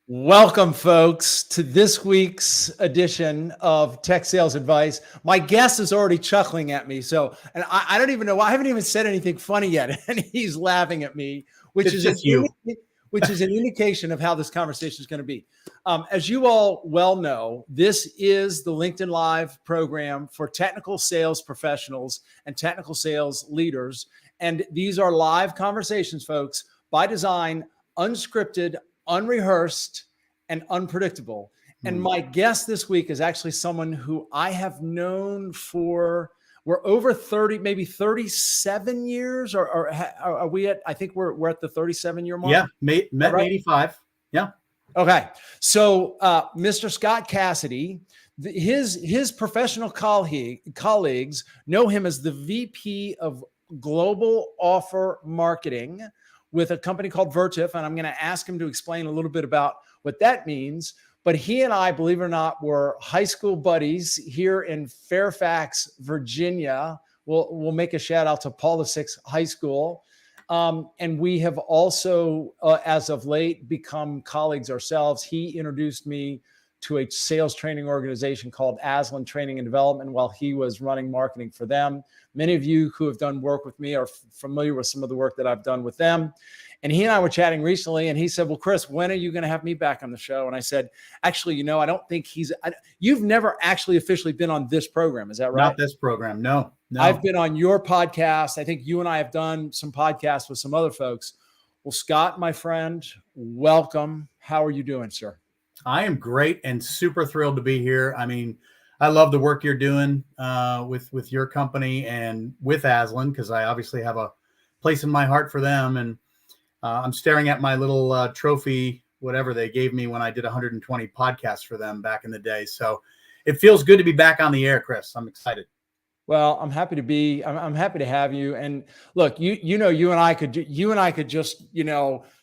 Welcome, folks, to this week's edition of Tech Sales Advice. My guest is already chuckling at me, and I don't even know. I haven't even said anything funny yet, and he's laughing at me, which It's is just you. which is an indication of how this conversation is going to be. As you all well know, this is the LinkedIn Live program for technical sales professionals and technical sales leaders, and these are live conversations, folks, by design, unscripted, unrehearsed, and unpredictable. And my guest this week is actually someone who I have known for, we're over 30, maybe 37 years, or are we at, I think we're at the 37-year mark. Yeah, met in 85. Yeah. Okay. So Mr. Scott Cassidy, his professional colleagues know him as the VP of Global Offer Marketing with a company called Vertif, and I'm going to ask him to explain a little bit about what that means. But he and I, believe it or not, were high school buddies here in Fairfax, Virginia. We'll make a shout out to Paula VI High School. And we have also, as of late, become colleagues ourselves. He introduced me to a sales training organization called Aslan Training and Development while he was running marketing for them. Many of you who have done work with me are familiar with some of the work that I've done with them. And he and I were chatting recently, and he said, well, Chris, when are you going to have me back on the show? And I said, actually, I don't think you've never actually officially been on this program. Is that right? Not this program. No. I've been on your podcast. I think you and I have done some podcasts with some other folks. Well, Scott, my friend, welcome. How are you doing, sir? I am great and super thrilled to be here. I mean, I love the work you're doing with your company and with Aslan, because I obviously have a place in my heart for them. And I'm staring at my little trophy, whatever they gave me when I did 120 podcasts for them back in the day. So it feels good to be back on the air, Chris. I'm excited. Well, I'm happy to be. I'm happy to have you. And look, you and I could just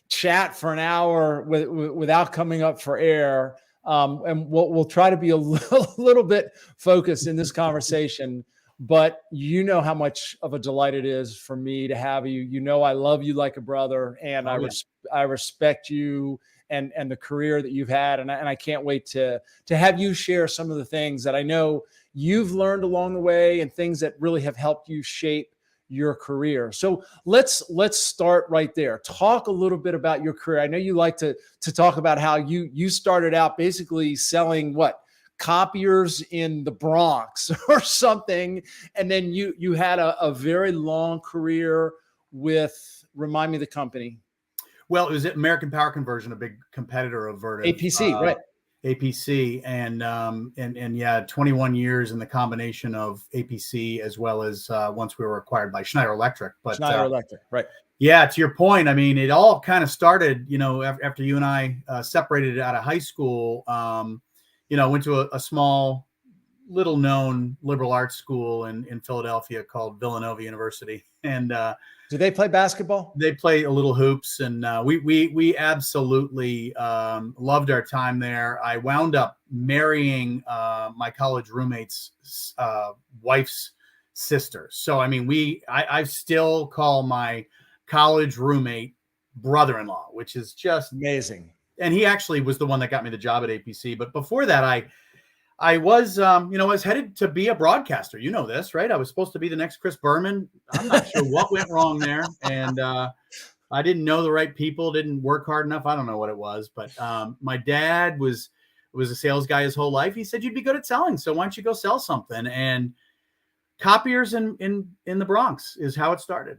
chat for an hour without coming up for air. And we'll try to be a little bit focused in this conversation. But you know how much of a delight it is for me to have you. I love you like a brother, and I respect you and the career that you've had. And I can't wait to have you share some of the things that I know you've learned along the way and things that really have helped you shape your career. So let's start right there. Talk a little bit about your career. I know you like to talk about how you started out basically selling copiers in the Bronx or something. And then you had a very long career with, remind me the company. Well, it was American Power Conversion, a big competitor of Vertiv. APC, right. APC and yeah, 21 years in the combination of APC as well as once we were acquired by Schneider Electric. But Schneider Electric, right. Yeah, to your point, I mean, it all kind of started, after you and I separated out of high school, went to a small, little known liberal arts school in Philadelphia called Villanova University. And do they play basketball? They play a little hoops, and we absolutely loved our time there. I wound up marrying my college roommate's wife's sister. So I mean, I still call my college roommate brother-in-law, which is just amazing. And he actually was the one that got me the job at APC. But before that, I was, I was headed to be a broadcaster. You know this, right? I was supposed to be the next Chris Berman. I'm not sure what went wrong there. And I didn't know the right people, didn't work hard enough. I don't know what it was. But my dad was a sales guy his whole life. He said, you'd be good at selling, so why don't you go sell something? And copiers in the Bronx is how it started.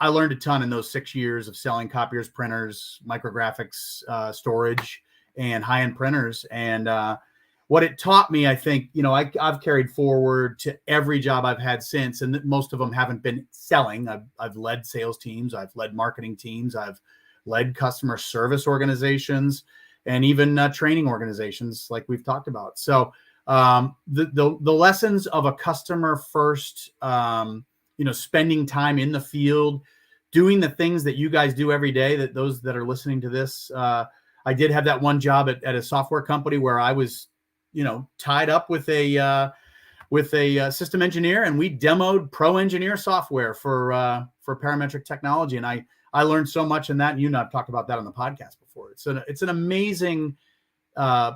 I learned a ton in those 6 years of selling copiers, printers, micrographics, storage, and high-end printers. And what it taught me, I think, I've carried forward to every job I've had since, and most of them haven't been selling. I've led sales teams, I've led marketing teams, I've led customer service organizations, and even training organizations like we've talked about. So the lessons of a customer first, spending time in the field, doing the things that you guys do every day, that those that are listening to this, I did have that one job at a software company where I was, tied up with a system engineer, and we demoed Pro Engineer software for parametric technology. And I I learned so much in that. And you and I've talked about that on the podcast before. It's an amazing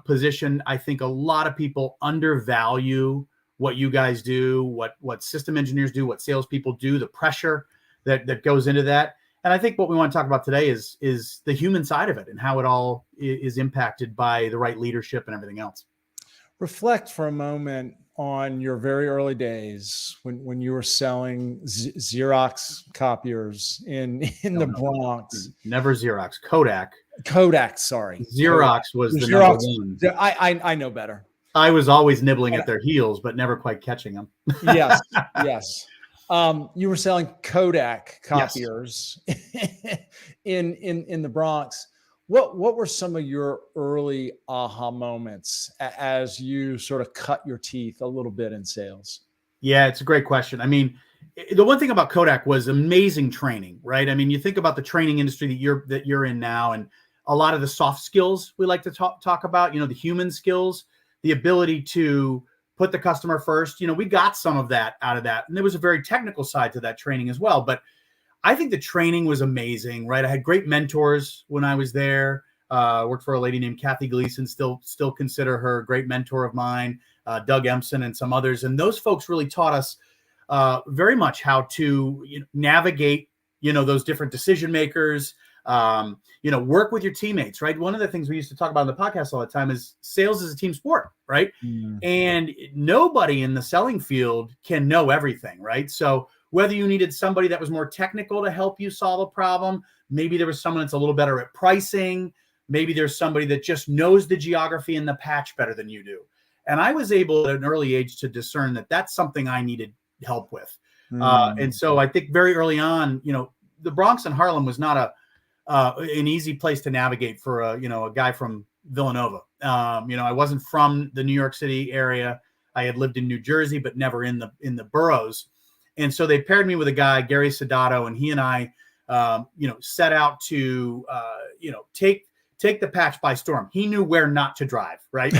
position. I think a lot of people undervalue what you guys do, what system engineers do, what salespeople do, the pressure that goes into that. And I think what we want to talk about today is the human side of it and how it all is impacted by the right leadership and everything else. Reflect for a moment on your very early days when you were selling Xerox copiers in the Bronx. Never Xerox, Kodak, sorry. Xerox was the Xerox, number one. I know better. I was always nibbling at their heels, but never quite catching them. Yes. You were selling Kodak copiers in the Bronx. What were some of your early aha moments as you sort of cut your teeth a little bit in sales? Yeah, it's a great question. I mean, the one thing about Kodak was amazing training, right? I mean, you think about the training industry that you're in now, and a lot of the soft skills we like to talk about, the human skills, the ability to put the customer first. We got some of that out of that. And there was a very technical side to that training as well. But I think the training was amazing, right? I had great mentors when I was there. Worked for a lady named Kathy Gleason, still consider her a great mentor of mine, Doug Empson and some others. And those folks really taught us very much how to navigate, those different decision makers, work with your teammates, right? One of the things we used to talk about on the podcast all the time is sales is a team sport, right? And nobody in the selling field can know everything, right? So whether you needed somebody that was more technical to help you solve a problem, maybe there was someone that's a little better at pricing, maybe there's somebody that just knows the geography and the patch better than you do. And I was able at an early age to discern that that's something I needed help with. And so I think very early on, the Bronx and Harlem was not an easy place to navigate for a guy from Villanova. I wasn't from the New York City area. I had lived in New Jersey, but never in the boroughs. And so they paired me with a guy, Gary Sedato, and he and I, set out to, take the patch by storm. He knew where not to drive, right?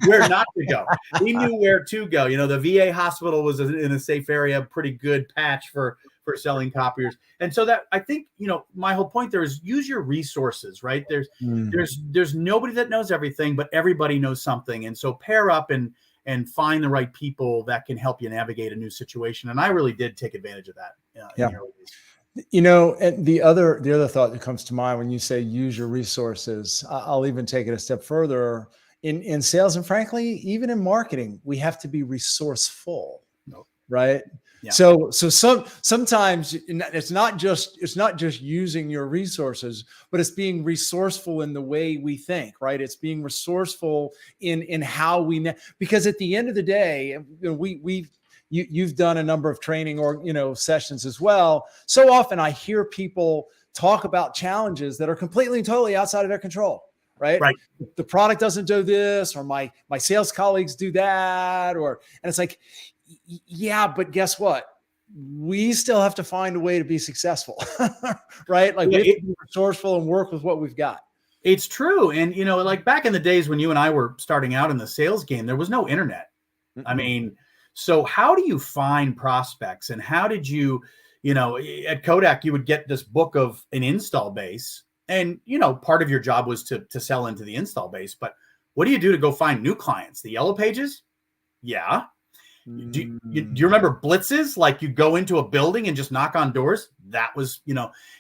Where not to go. He knew where to go. The VA hospital was in a safe area, pretty good patch for selling copiers. And so that, I think, my whole point there is use your resources, right? There's nobody that knows everything, but everybody knows something. And so pair up and find the right people that can help you navigate a new situation. And I really did take advantage of that. In the early days. And the other thought that comes to mind when you say use your resources, I'll even take it a step further in sales, and frankly, even in marketing, we have to be resourceful, right? Yeah. So sometimes it's not just using your resources, but it's being resourceful in the way we think, right? It's being resourceful in how because at the end of the day, you've done a number of training or sessions as well. So often I hear people talk about challenges that are completely and totally outside of their control, right? The product doesn't do this, or my sales colleagues do that, and it's like, yeah, but guess what? We still have to find a way to be successful, right? Like we have to be resourceful and work with what we've got. It's true. And, like back in the days when you and I were starting out in the sales game, there was no internet. I mean, so how do you find prospects, and how did you, at Kodak, you would get this book of an install base, and, part of your job was to sell into the install base, but what do you do to go find new clients? The yellow pages? Yeah. Do you remember blitzes? Like you go into a building and just knock on doors. That was,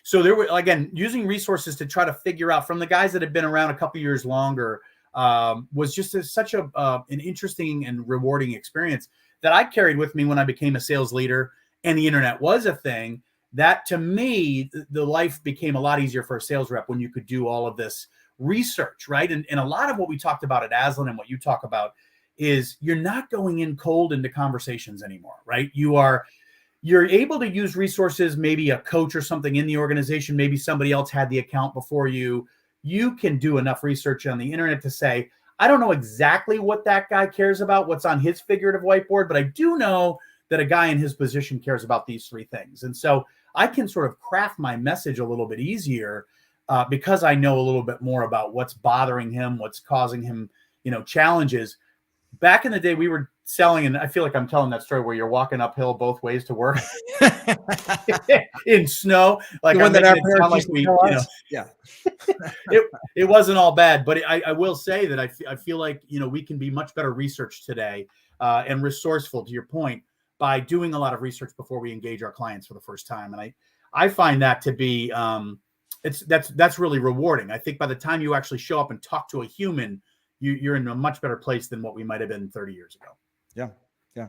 so there were, again, using resources to try to figure out from the guys that had been around a couple years longer, was just such an interesting and rewarding experience that I carried with me when I became a sales leader and the internet was a thing. That to me, the life became a lot easier for a sales rep when you could do all of this research, right? And a lot of what we talked about at Aslan and what you talk about is you're not going in cold into conversations anymore, right? You're able to use resources, maybe a coach or something in the organization, maybe somebody else had the account before you. You can do enough research on the internet to say, I don't know exactly what that guy cares about, what's on his figurative whiteboard, but I do know that a guy in his position cares about these three things. And so I can sort of craft my message a little bit easier because I know a little bit more about what's bothering him, what's causing him, challenges. Back in the day, we were selling, and I feel like I'm telling that story where you're walking uphill both ways to work in snow. Like The one I'm that making our it sound parents like used to tell us. Yeah. it wasn't all bad, but I will say that I feel like, we can be much better research today and resourceful, to your point, by doing a lot of research before we engage our clients for the first time. And I find that to be that's really rewarding. I think by the time you actually show up and talk to a human, you're in a much better place than what we might have been 30 years ago. Yeah. Yeah.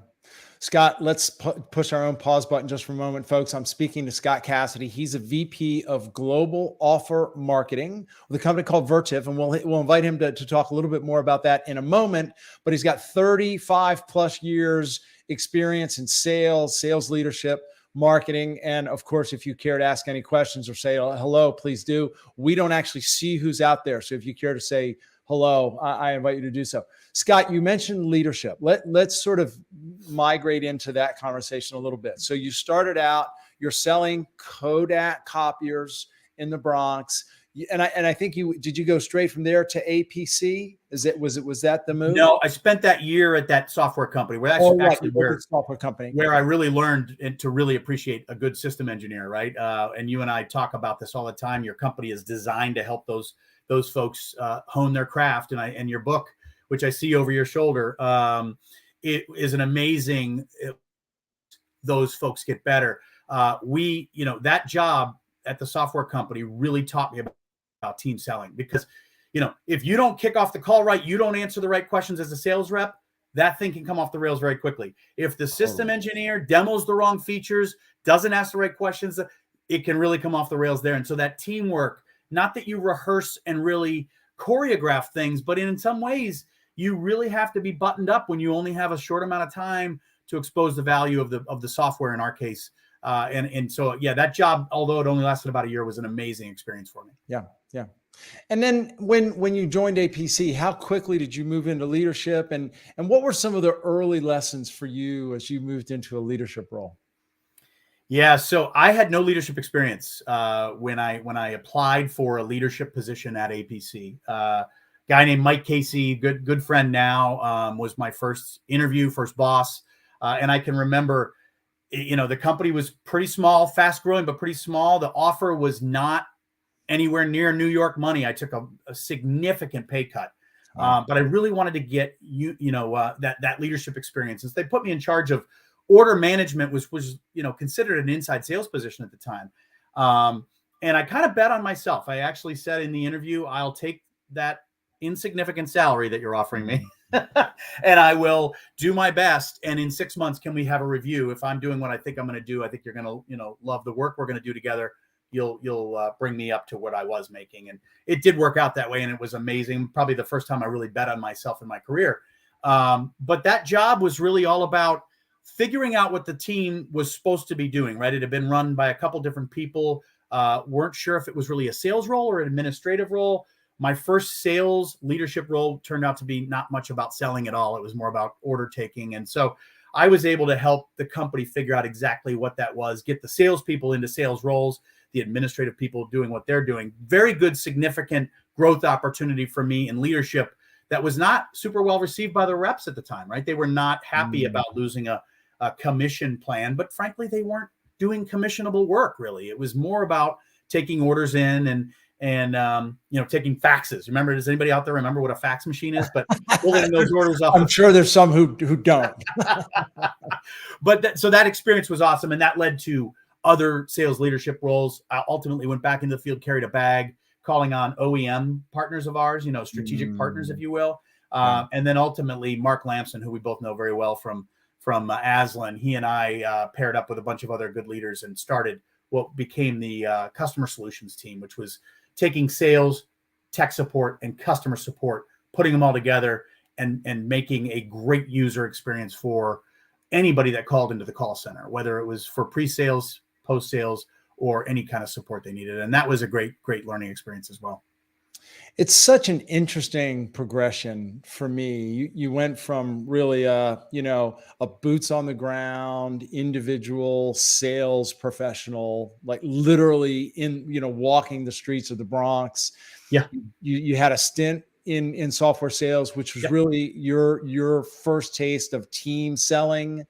Scott, let's push our own pause button just for a moment, folks. I'm speaking to Scott Cassidy. He's a VP of Global Offer Marketing with a company called Vertiv, and we'll invite him to talk a little bit more about that in a moment. But he's got 35 plus years experience in sales leadership, marketing. And of course, if you care to ask any questions or say hello, please do. We don't actually see who's out there. So if you care to say hello, I invite you to do so. Scott, you mentioned leadership. Let's sort of migrate into that conversation a little bit. So you started out, you're selling Kodak copiers in the Bronx. And I think did you go straight from there to APC? Was that the move? No, I spent that year at that software company where software company where I really learned to really appreciate a good system engineer, right? And you and I talk about this all the time. Your company is designed to help those folks hone their craft. And your book, which I see over your shoulder, it is an amazing. Those folks get better. That job at the software company really taught me about team selling, because, if you don't kick off the call right, you don't answer the right questions as a sales rep, that thing can come off the rails very quickly. If the system engineer demos the wrong features, doesn't ask the right questions, it can really come off the rails there. And so that teamwork, not that you rehearse and really choreograph things, but in some ways you really have to be buttoned up when you only have a short amount of time to expose the value of the software in our case. And so, yeah, that job, although it only lasted about a year, was an amazing experience for me. Yeah. Yeah. And then when you joined APC, how quickly did you move into leadership, and what were some of the early lessons for you as you moved into a leadership role? Yeah, so I had no leadership experience when I applied for a leadership position at APC. Guy named Mike Casey, good friend now, was my first interview, first boss, and I can remember, the company was pretty small, fast growing, but pretty small. The offer was not anywhere near New York money. I took a significant pay cut, but I really wanted to get that leadership experience. Since they put me in charge of order management, was considered an inside sales position at the time, and I kind of bet on myself. I actually said in the interview, I'll take that insignificant salary that you're offering me, and I will do my best. And in 6 months, can we have a review? If I'm doing what I think I'm going to do, I think you're going to love the work we're going to do together. You'll bring me up to what I was making. And it did work out that way. And it was amazing. Probably the first time I really bet on myself in my career. But that job was really all about figuring out what the team was supposed to be doing, right? It had been run by a couple different people, weren't sure if it was really a sales role or an administrative role. My first sales leadership role turned out to be not much about selling at all. It was more about order taking. And so I was able to help the company figure out exactly what that was, get the salespeople into sales roles, the administrative people doing what they're doing. Very good, significant growth opportunity for me in leadership that was not super well received by the reps at the time, right? They were not happy about losing a commission plan, but frankly, they weren't doing commissionable work, really. It was more about taking orders in and taking faxes. Remember, does anybody out there remember what a fax machine is? But pulling those orders off. I'm sure there's some who don't. But so that experience was awesome, and that led to other sales leadership roles. I ultimately went back into the field, carried a bag, calling on OEM partners of ours, strategic partners, if you will. And then ultimately, Mark Lamson, who we both know very well from Aslan, he and I paired up with a bunch of other good leaders and started what became the customer solutions team, which was taking sales, tech support, and customer support, putting them all together and making a great user experience for anybody that called into the call center, whether it was for pre-sales, post-sales, or any kind of support they needed. And that was a great learning experience as well. It's such an interesting progression for me. You went from really a boots on the ground individual sales professional, like literally walking the streets of the Bronx. Yeah. You had a stint in software sales, which was Yep. really your first taste of team selling.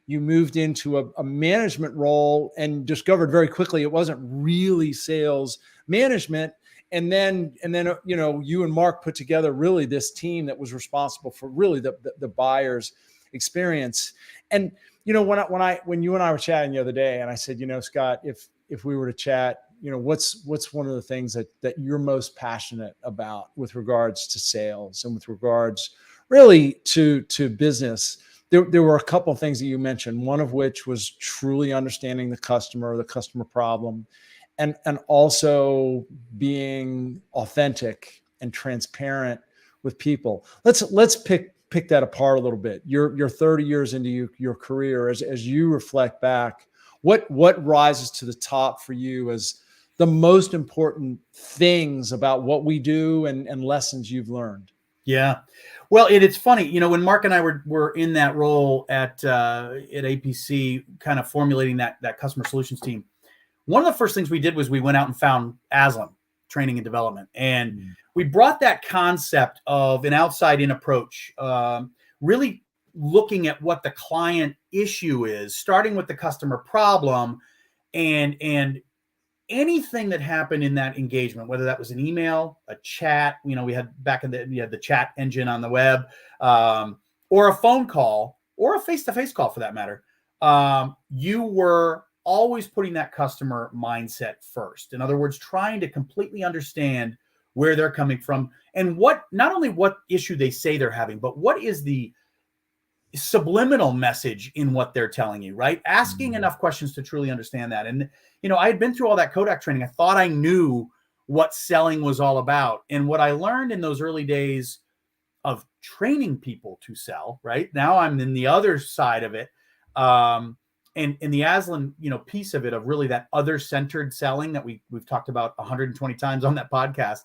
You moved into a management role and discovered very quickly it wasn't really sales management. And then you and Mark put together really this team that was responsible for really the buyer's experience. And when you and I were chatting the other day, and I said, Scott, if we were to chat, what's one of the things that you're most passionate about with regards to sales and with regards really to business? There were a couple of things that you mentioned, one of which was truly understanding the customer problem, and also being authentic and transparent with people. Let's pick that apart a little bit. You're 30 years into your career. As you reflect back, what rises to the top for you as the most important things about what we do and lessons you've learned? Yeah. Well, it's funny, when Mark and I were in that role at APC, kind of formulating that customer solutions team. One of the first things we did was we went out and found Aslan Training and Development, and we brought that concept of an outside-in approach, really looking at what the client issue is, starting with the customer problem, and anything that happened in that engagement, whether that was an email, a chat, we had the chat engine on the web, or a phone call, or a face-to-face call for that matter, you were always putting that customer mindset first. In other words, trying to completely understand where they're coming from and not only what issue they say they're having, but what is the subliminal message in what they're telling you, right? Asking enough questions to truly understand that. And, I had been through all that Kodak training. I thought I knew what selling was all about. And what I learned in those early days of training people to sell, right? Now I'm in the other side of it. And the Aslan, piece of it, of really that other-centered selling that we've talked about 120 times on that podcast,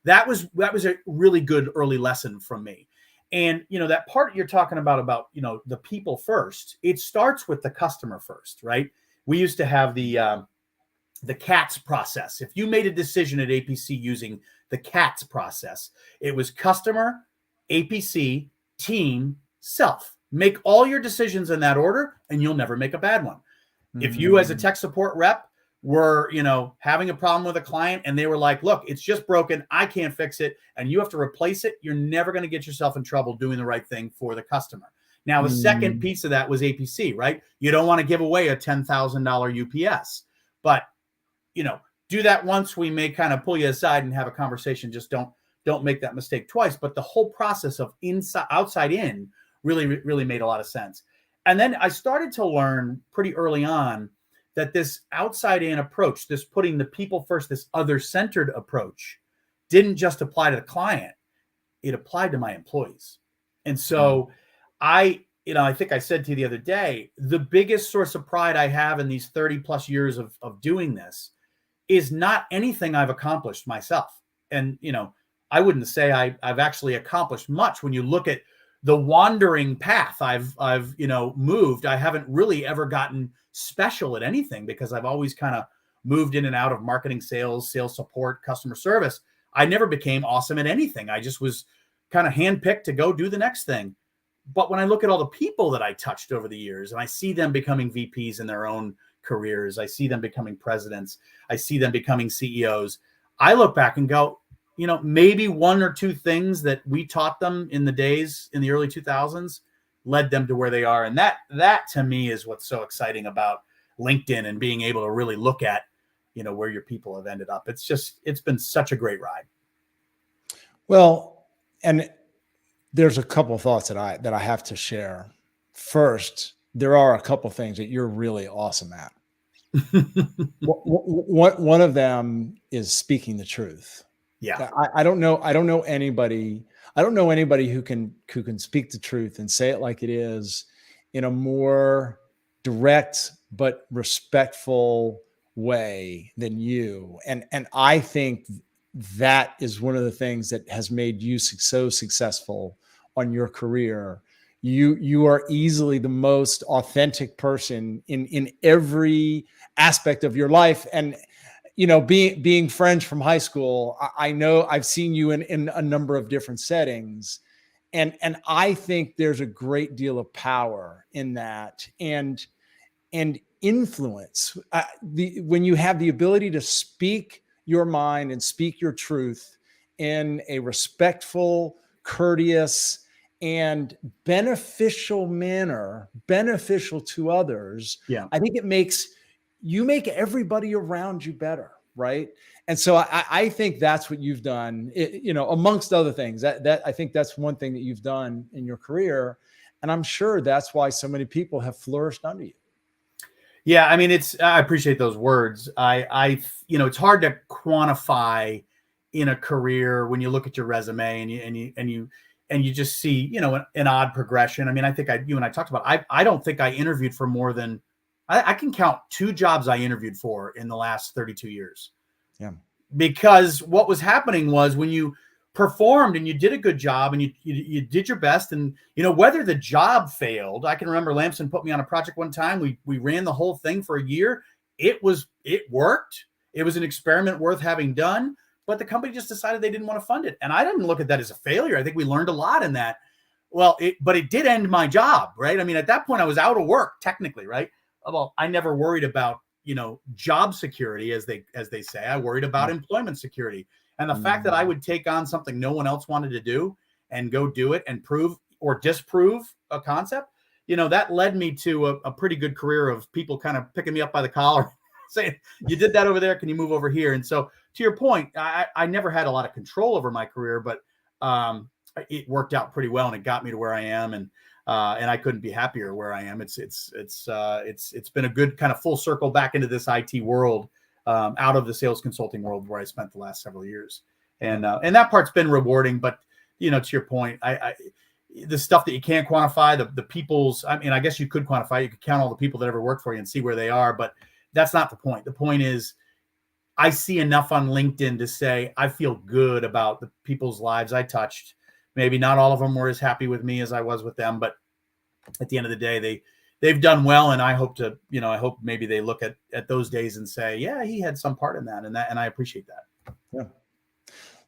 that was a really good early lesson from me. And that part you're talking about the people first, it starts with the customer first, right? We used to have the CATS process. If you made a decision at APC using the CATS process, it was customer, APC, team, self. Make all your decisions in that order, and you'll never make a bad one. If you, as a tech support rep, were, having a problem with a client and they were like, look, it's just broken, I can't fix it, and you have to replace it, you're never going to get yourself in trouble doing the right thing for the customer. Now, the second piece of that was APC, right? You don't want to give away a $10,000 UPS, but, do that once. We may kind of pull you aside and have a conversation. Just don't make that mistake twice. But the whole process of outside in really made a lot of sense. And then I started to learn pretty early on that this outside in approach, this putting the people first, this other-centered approach, didn't just apply to the client, it applied to my employees. And so I think I said to you the other day, the biggest source of pride I have in these 30 plus years of doing this is not anything I've accomplished myself. And, I wouldn't say I've actually accomplished much when you look at the wandering path I've moved. I haven't really ever gotten special at anything because I've always kind of moved in and out of marketing, sales support, customer service. I never became awesome at anything. I just was kind of handpicked to go do the next thing. But when I look at all the people that I touched over the years and I see them becoming VPs in their own careers, I see them becoming presidents, I see them becoming CEOs, I look back and go, maybe one or two things that we taught them in the early 2000s led them to where they are. And that to me is what's so exciting about LinkedIn and being able to really look at, where your people have ended up. It's been such a great ride. Well, and there's a couple of thoughts that I have to share. First, there are a couple of things that you're really awesome at. One of them is speaking the truth. Yeah. I don't know anybody who can speak the truth and say it like it is in a more direct but respectful way than you. And I think that is one of the things that has made you so successful on your career. You are easily the most authentic person in every aspect of your life. And being friends from high school, I know I've seen you in a number of different settings, and I think there's a great deal of power in that, and influence. When you have the ability to speak your mind and speak your truth in a respectful, courteous, and beneficial manner, beneficial to others, Yeah. I think you make everybody around you better, right? And so I think that's what you've done, amongst other things. That I think that's one thing that you've done in your career, and I'm sure that's why so many people have flourished under you. Yeah, I mean, I appreciate those words. It's hard to quantify in a career when you look at your resume and you just see, an odd progression. I mean, I think you and I talked about, I don't think I interviewed for more than, I can count 2 jobs I interviewed for in the last 32 years. Yeah. Because what was happening was when you performed and you did a good job and you did your best, and whether the job failed, I can remember Lamson put me on a project one time. We ran the whole thing for a year. It worked. It was an experiment worth having done, but the company just decided they didn't want to fund it. And I didn't look at that as a failure. I think we learned a lot in that. Well, but it did end my job, right? I mean, at that point I was out of work technically, right? Well, I never worried about, job security, as they say. I worried about employment security. And the fact that I would take on something no one else wanted to do and go do it and prove or disprove a concept, that led me to a pretty good career of people kind of picking me up by the collar saying, you did that over there. Can you move over here? And so to your point, I never had a lot of control over my career, but it worked out pretty well and it got me to where I am. And I couldn't be happier where I am. It's been a good kind of full circle back into this IT world, out of the sales consulting world where I spent the last several years. And that part's been rewarding, but to your point, the stuff that you can't quantify, the people's, I mean, I guess you could quantify, you could count all the people that ever worked for you and see where they are, but that's not the point. The point is I see enough on LinkedIn to say, I feel good about the people's lives I touched. Maybe not all of them were as happy with me as I was with them, but at the end of the day, they've done well. And I hope maybe they look at those days and say, yeah, he had some part in that. And I appreciate that. Yeah.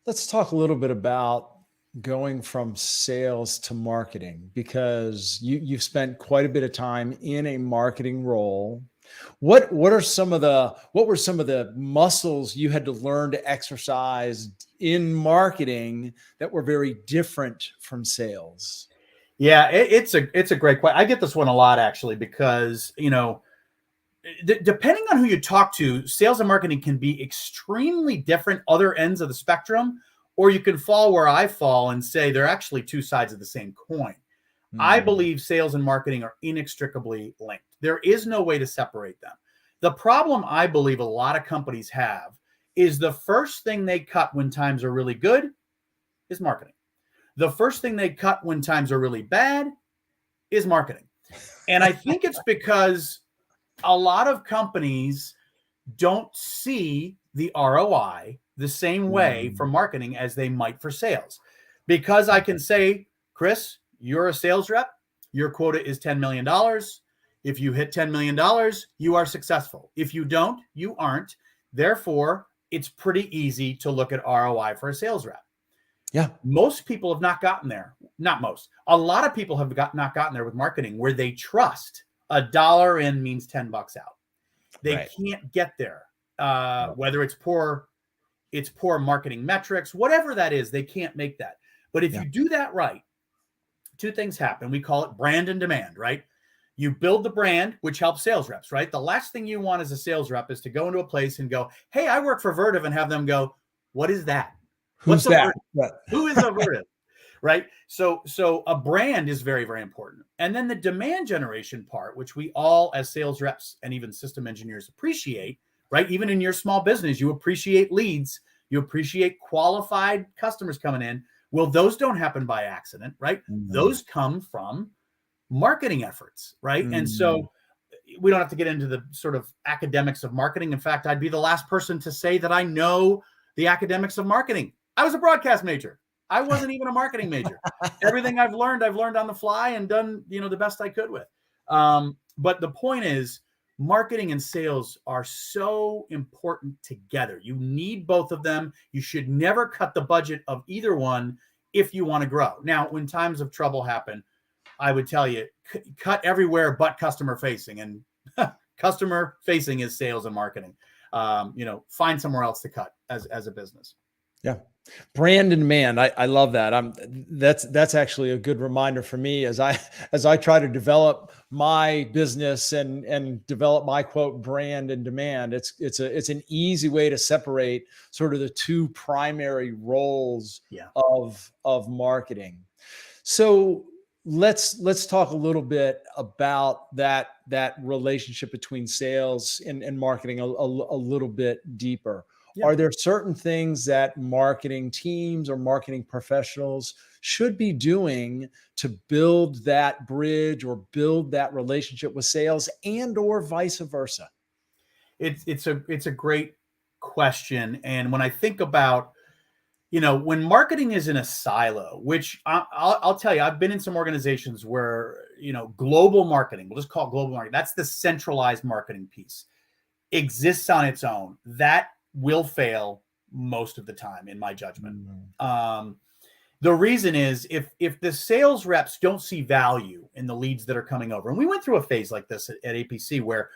Let's talk a little bit about going from sales to marketing, because you've spent quite a bit of time in a marketing role. What were some of the muscles you had to learn to exercise in marketing that were very different from sales? Yeah, it's a great question. I get this one a lot, actually, because, depending on who you talk to, sales and marketing can be extremely different, other ends of the spectrum, or you can fall where I fall and say they're actually 2 sides of the same coin. I believe sales and marketing are inextricably linked. There is no way to separate them. The problem I believe a lot of companies have is the first thing they cut when times are really good is marketing. The first thing they cut when times are really bad is marketing. And I think it's because a lot of companies don't see the ROI the same way for marketing as they might for sales. Because I can say, Chris, you're a sales rep, your quota is $10 million. If you hit $10 million, you are successful. If you don't, you aren't. Therefore, it's pretty easy to look at ROI for a sales rep. Yeah. Most people have not gotten there. Not most. A lot of people have not gotten there with marketing, where they trust $1 in means $10 out. They can't get there. Whether it's poor marketing metrics, whatever that is, they can't make that. But if you do that right, 2 things happen. We call it brand and demand, right? You build the brand, which helps sales reps, right? The last thing you want as a sales rep is to go into a place and go, hey, I work for Vertiv, and have them go, what is that? Who's that? Who is a Vertiv? Right? So a brand is very, very important. And then the demand generation part, which we all as sales reps and even system engineers appreciate, right? Even in your small business, you appreciate leads, you appreciate qualified customers coming in. Well, those don't happen by accident, right? Those come from marketing efforts, right? And so we don't have to get into the sort of academics of marketing. In fact, I'd be the last person to say that I know the academics of marketing. I was a broadcast major. I wasn't even a marketing major. Everything I've learned on the fly and done, the best I could with. But the point is, marketing and sales are so important together. You need both of them. You should never cut the budget of either one if you want to grow. Now, when times of trouble happen, I would tell you, cut everywhere but customer facing, and customer facing is sales and marketing. Find somewhere else to cut as a business. Yeah. Brand and demand. I love that. That's actually a good reminder for me as I try to develop my business and develop my quote brand and demand. It's an easy way to separate sort of the two primary roles of marketing. So let's talk a little bit about that relationship between sales and marketing a little bit deeper. Yeah. Are there certain things that marketing teams or marketing professionals should be doing to build that bridge or build that relationship with sales, and or vice versa? It's a great question. And when I think about, when marketing is in a silo, which I'll tell you, I've been in some organizations where, global marketing, we'll just call it global marketing, that's the centralized marketing piece, exists on its own. That will fail most of the time, in my judgment. Mm-hmm. The reason is if the sales reps don't see value in the leads that are coming over, and we went through a phase like this at APC where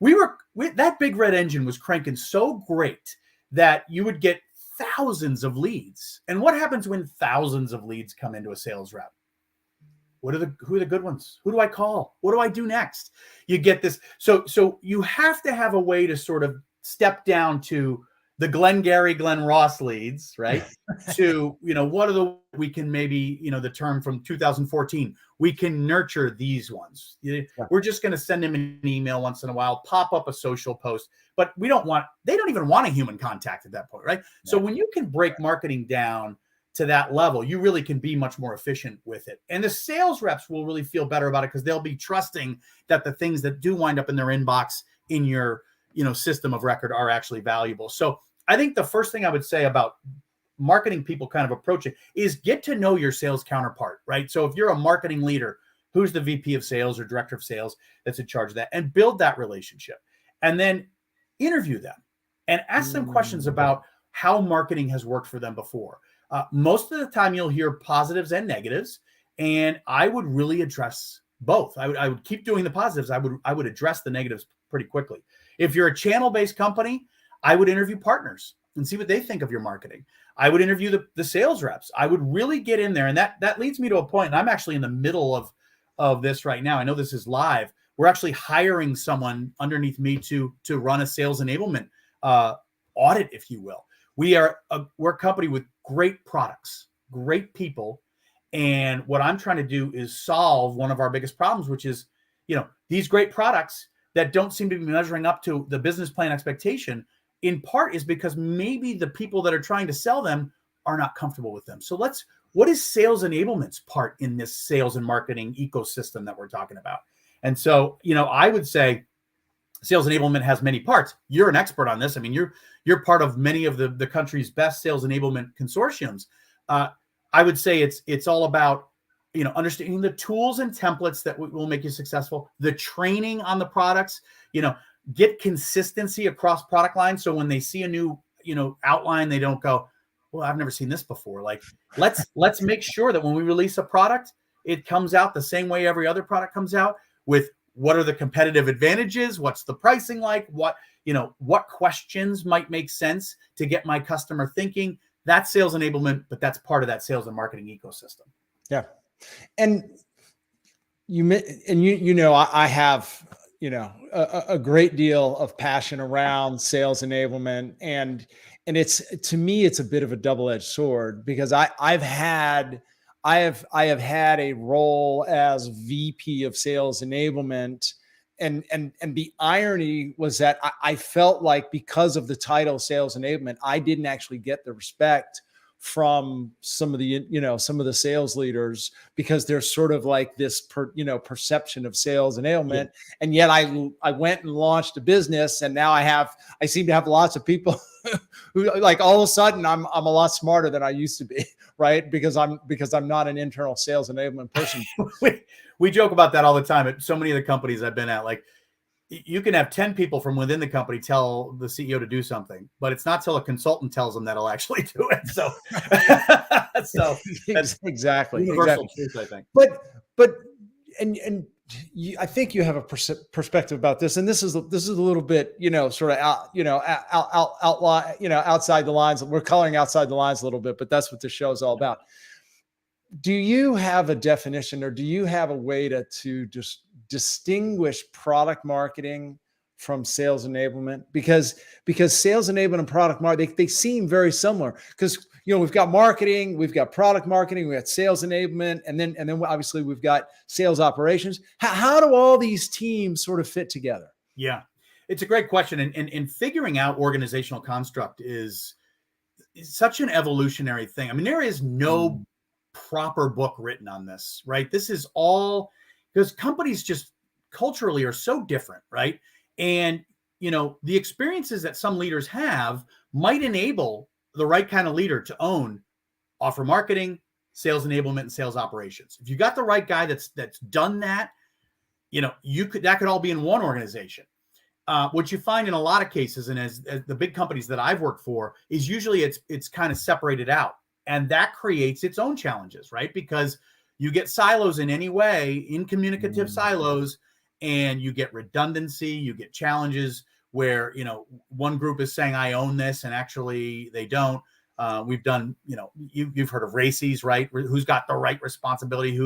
that big red engine was cranking so great that you would get thousands of leads. And what happens when thousands of leads come into a sales rep? Who are the good ones? Who do I call? What do I do next? You get this. So you have to have a way to sort of step down to the Glenn Ross leads, right? To, what are we can maybe, the term from 2014, we can nurture these ones. We're just going to send them an email once in a while, pop up a social post, but they don't even want a human contact at that point, right? Yeah. So when you can break marketing down to that level, you really can be much more efficient with it. And the sales reps will really feel better about it because they'll be trusting that the things that do wind up in their inbox in your, system of record are actually valuable. So I think the first thing I would say about marketing people kind of approach it is get to know your sales counterpart, right? So if you're a marketing leader, who's the VP of sales or director of sales that's in charge of that, and build that relationship, and then interview them and ask them questions about how marketing has worked for them before. Most of the time you'll hear positives and negatives, and I would really address both. I would keep doing the positives. I would address the negatives pretty quickly. If you're a channel-based company, I would interview partners and see what they think of your marketing. I would interview the sales reps. I would really get in there. And that leads me to a point, and I'm actually in the middle of this right now. I know this is live. We're actually hiring someone underneath me to run a sales enablement audit, if you will. We're a company with great products, great people. And what I'm trying to do is solve one of our biggest problems, which is, these great products that don't seem to be measuring up to the business plan expectation, in part is because maybe the people that are trying to sell them are not comfortable with them. So what is sales enablement's part in this sales and marketing ecosystem that we're talking about? And so, I would say sales enablement has many parts. You're an expert on this. I mean, you're part of many of the country's best sales enablement consortiums. I would say it's all about, understanding the tools and templates that will make you successful, the training on the products, get consistency across product lines. So when they see a new, outline, they don't go, well, I've never seen this before. Like, let's make sure that when we release a product, it comes out the same way every other product comes out, with what are the competitive advantages? What's the pricing like? What questions might make sense to get my customer thinking? That's sales enablement, but that's part of that sales and marketing ecosystem. Yeah. And I have, a great deal of passion around sales enablement, and it's, to me, it's a bit of a double-edged sword, because I have had a role as VP of sales enablement. And the irony was that I felt like, because of the title sales enablement, I didn't actually get the respect from some of the sales leaders, because there's sort of like this perception of sales enablement. Yeah. And yet I went and launched a business, and now I seem to have lots of people who, like, all of a sudden I'm a lot smarter than I used to be, right? Because I'm not an internal sales enablement person. We joke about that all the time at so many of the companies I've been at. Like, you can have 10 people from within the company tell the CEO to do something, but it's not till a consultant tells them that he'll actually do it. So, so that's Exactly. universal truth, I think. But and I think you have a perspective about this, and this is a little bit, sort of outside the lines. We're coloring outside the lines a little bit, but that's what this show is all about. Do you have a definition, or do you have a way to just distinguish product marketing from sales enablement? Because sales enablement and product marketing, they seem very similar, because we've got marketing, we've got product marketing, we got sales enablement, and then obviously we've got sales operations. How do all these teams sort of fit together? Yeah, it's a great question, and figuring out organizational construct is such an evolutionary thing. I mean, there is no proper book written on this, right? This is all because companies just culturally are so different, right? And the experiences that some leaders have might enable the right kind of leader to own offer marketing, sales enablement, and sales operations. If you got the right guy that's done that, that could all be in one organization. What you find in a lot of cases, and as the big companies that I've worked for, is usually it's kind of separated out. And that creates its own challenges, right? Because you get silos in any way, in communicative silos, and you get redundancy, you get challenges where, one group is saying, I own this, and actually they don't. We've done, you've heard of RACIs, right? Who's got the right responsibility,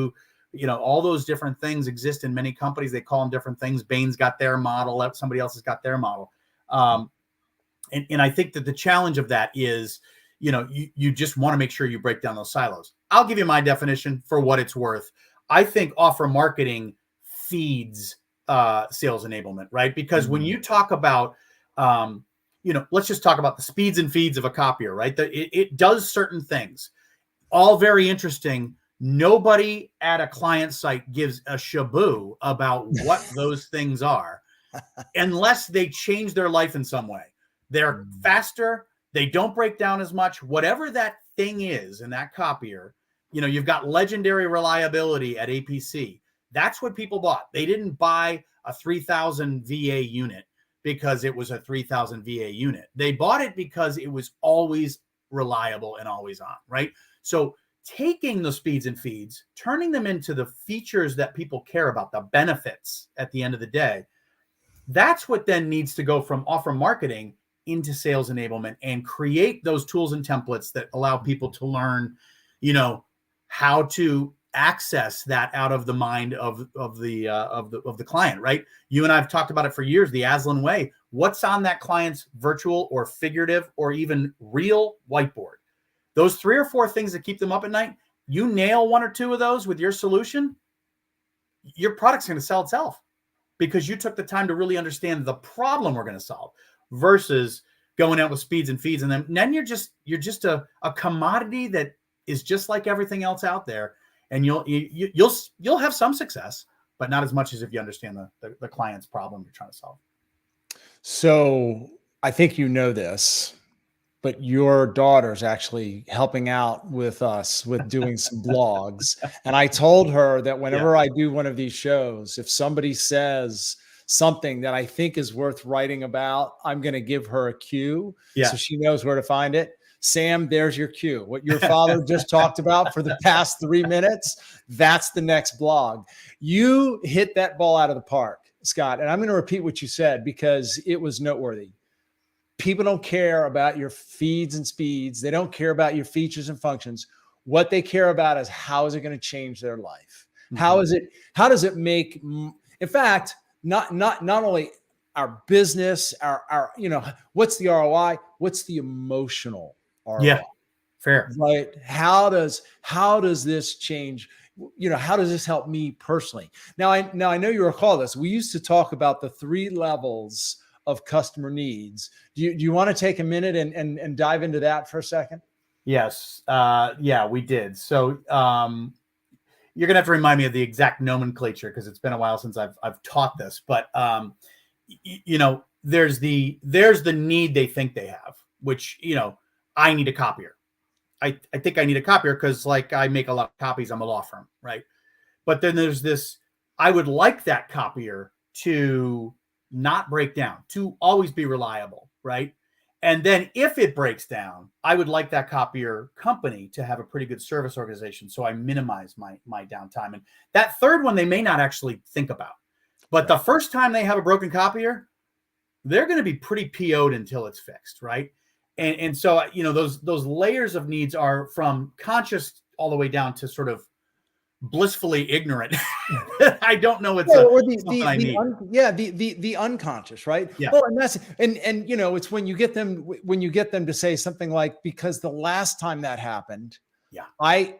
all those different things exist in many companies. They call them different things. Bain's got their model. Somebody else has got their model. And I think that the challenge of that is, you just want to make sure you break down those silos. I'll give you my definition for what it's worth. I think offer marketing feeds sales enablement, right? Because when you talk about, let's just talk about the speeds and feeds of a copier, right? It does certain things, all very interesting. Nobody at a client site gives a shaboo about what those things are unless they change their life in some way. They're faster. They don't break down as much. Whatever that thing is in that copier, you've got legendary reliability at APC. That's what people bought. They didn't buy a 3,000 VA unit because it was a 3,000 VA unit. They bought it because it was always reliable and always on, right? So taking the speeds and feeds, turning them into the features that people care about, the benefits at the end of the day, that's what then needs to go from offer marketing into sales enablement and create those tools and templates that allow people to learn, how to access that out of the mind of the client, right? You and I have talked about it for years, the Aslan way. What's on that client's virtual or figurative or even real whiteboard? Those 3 or 4 things that keep them up at night, you nail 1 or 2 of those with your solution, your product's going to sell itself because you took the time to really understand the problem we're going to solve versus going out with speeds and feeds. And then you're just a commodity that is just like everything else out there. And you'll have some success, but not as much as if you understand the client's problem you're trying to solve. So I think this, but your daughter's actually helping out with us with doing some blogs. And I told her that whenever I do one of these shows, if somebody says something that I think is worth writing about, I'm going to give her a cue so she knows where to find it. Sam, there's your cue. What your father just talked about for the past 3 minutes, that's the next blog. You hit that ball out of the park, Scott. And I'm going to repeat what you said because it was noteworthy. People don't care about your feeds and speeds. They don't care about your features and functions. What they care about is how is it going to change their life? Mm-hmm. How does it make, in fact, not only our business, our what's the ROI? What's the emotional ROI? Yeah, fair. Right. How does this change? How does this help me personally? Now I know you recall this. We used to talk about the 3 levels of customer needs. Do you want to take a minute and dive into that for a second? Yes. We did. So you're gonna have to remind me of the exact nomenclature because it's been a while since I've taught this. But there's the need they think they have, which I need a copier. I think I need a copier because I make a lot of copies. I'm a law firm, right? But then there's this. I would like that copier to not break down, to always be reliable, right? And then if it breaks down, I would like that copier company to have a pretty good service organization, so I minimize my downtime. And that third one, they may not actually think about. But the first time they have a broken copier, they're going to be pretty PO'd until it's fixed, right? And so, you know, those layers of needs are from conscious all the way down to sort of blissfully ignorant. I don't know it's or something I need. The unconscious, right? Yeah. Well, and that's and you know, it's when you get them to say something like, because the last time that happened, I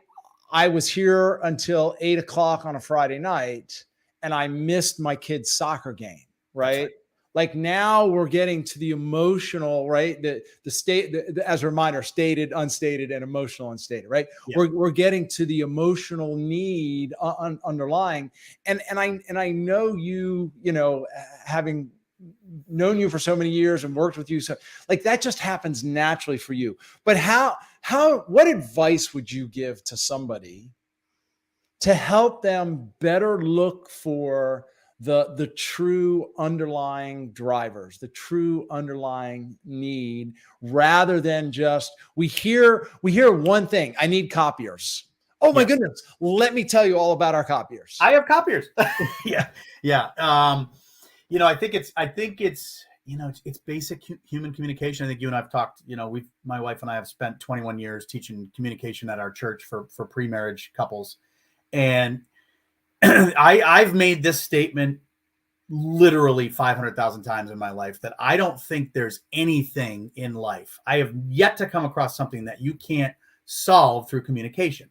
was here until 8 o'clock on a Friday night and I missed my kid's soccer game, right? Like now we're getting to the emotional, right? The state, as a reminder, stated, unstated, and emotional, unstated, right? Yeah. We're getting to the emotional need underlying, and I know you know, having known you for so many years and worked with you, so like that just happens naturally for you. But what advice would you give to somebody to help them better look for the true underlying drivers, the true underlying need, rather than just we hear one thing: I need copiers. Oh my goodness, let me tell you all about our copiers. I have copiers. Yeah. You know, I think it's you know, it's basic human communication. I think you and I've talked, you know, my wife and I have spent 21 years teaching communication at our church for pre-marriage couples. And I've made this statement literally 500,000 times in my life, that I don't think there's anything in life. I have yet to come across something that you can't solve through communication.